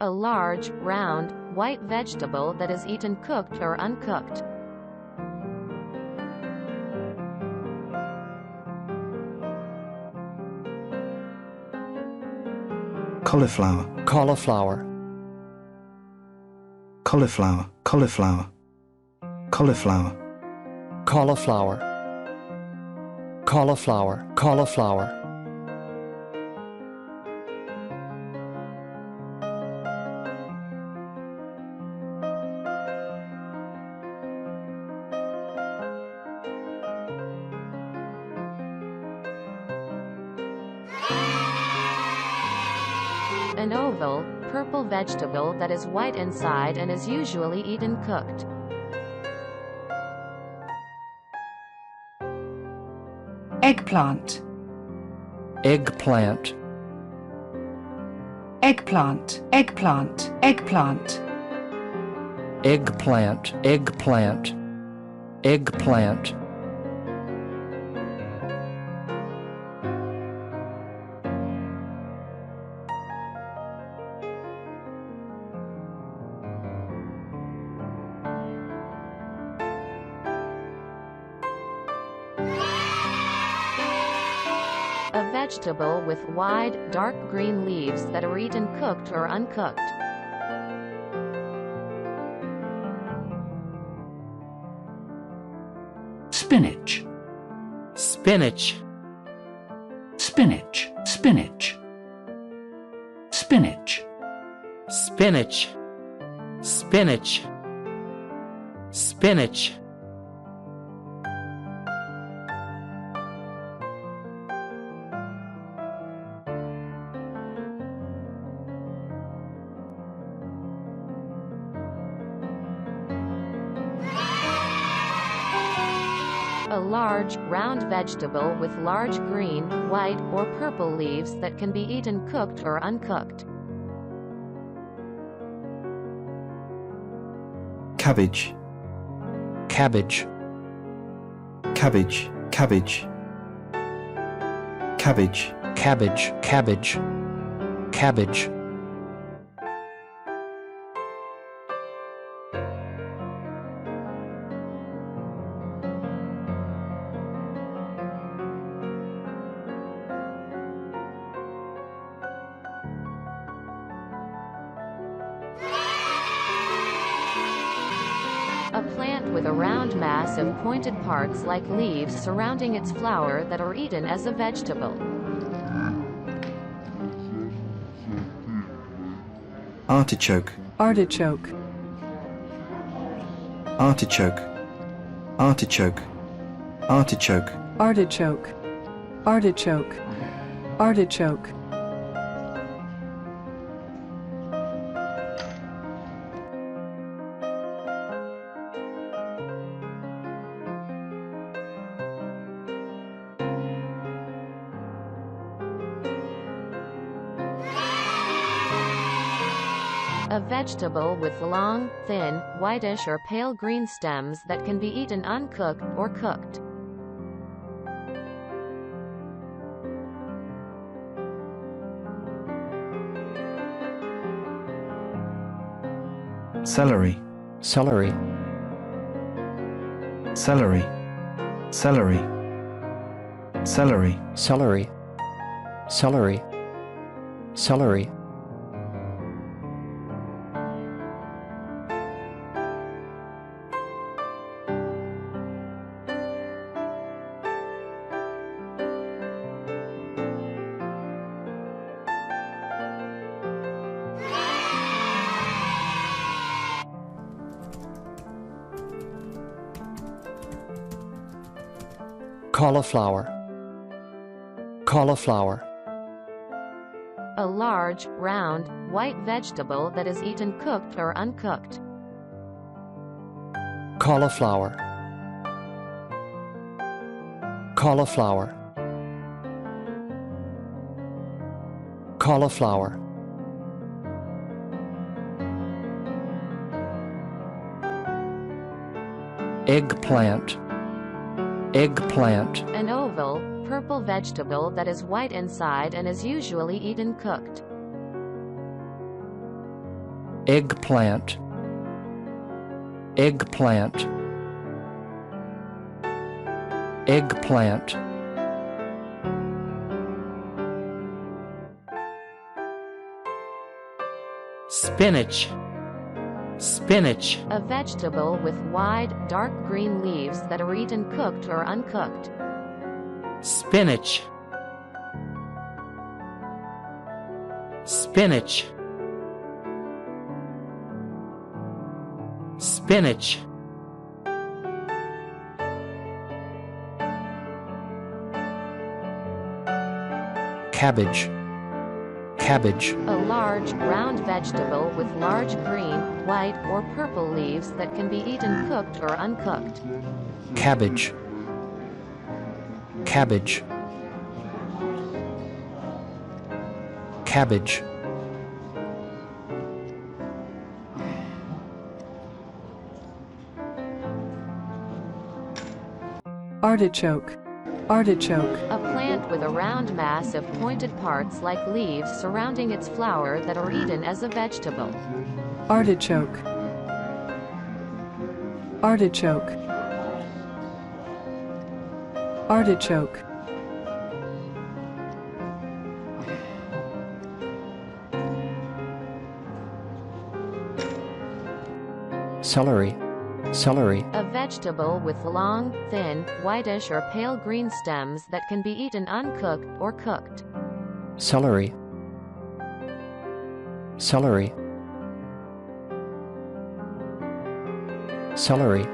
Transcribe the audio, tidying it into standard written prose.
A large, round, white vegetable that is eaten cooked or uncooked. Cauliflower, cauliflower, cauliflower, cauliflower, cauliflower. cauliflower, cauliflower, cauliflower. An oval, purple vegetable that is white inside and is usually eaten cooked. Eggplant, Eggplant, eggplant, eggplant, eggplant. eggplant, eggplant, eggplant. A vegetable with wide, dark green leaves that are eaten cooked or uncooked. Spinach, Spinach, spinach, spinach. Spinach, spinach, spinach, spinach. A large, round vegetable with large green, white, or purple leaves that can be eaten cooked or uncooked. Cabbage, Cabbage, cabbage, cabbage, cabbage. cabbage, cabbage, cabbage. A plant with a round mass of pointed parts like leaves surrounding its flower that are eaten as a vegetable. Artichoke, artichoke, artichoke, artichoke, artichoke. artichoke, artichoke, artichoke. A vegetable with long, thin, whitish or pale green stems that can be eaten uncooked or cooked. Celery, Celery, celery, celery, celery. celery, celery, celery. Cauliflower, cauliflower, A large, round, white vegetable that is eaten cooked or uncooked. cauliflower, cauliflower, cauliflower. Eggplant, eggplant, An oval, purple vegetable that is white inside and is usually eaten cooked. eggplant, eggplant, eggplant, spinach, spinach, A vegetable with wide, dark green leaves that are eaten cooked or uncooked. spinach, spinach, spinach, cabbage, cabbage, A large, round vegetable with large green, white, or purple leaves that can be eaten cooked or uncooked. cabbage, cabbage, cabbage, artichoke, artichoke, A plant with a round mass of pointed parts like leaves surrounding its flower that are eaten as a vegetable. artichoke, artichoke, artichoke, celery, celery, A vegetable with long, thin, whitish or pale green stems that can be eaten uncooked or cooked. celery, celery, celery,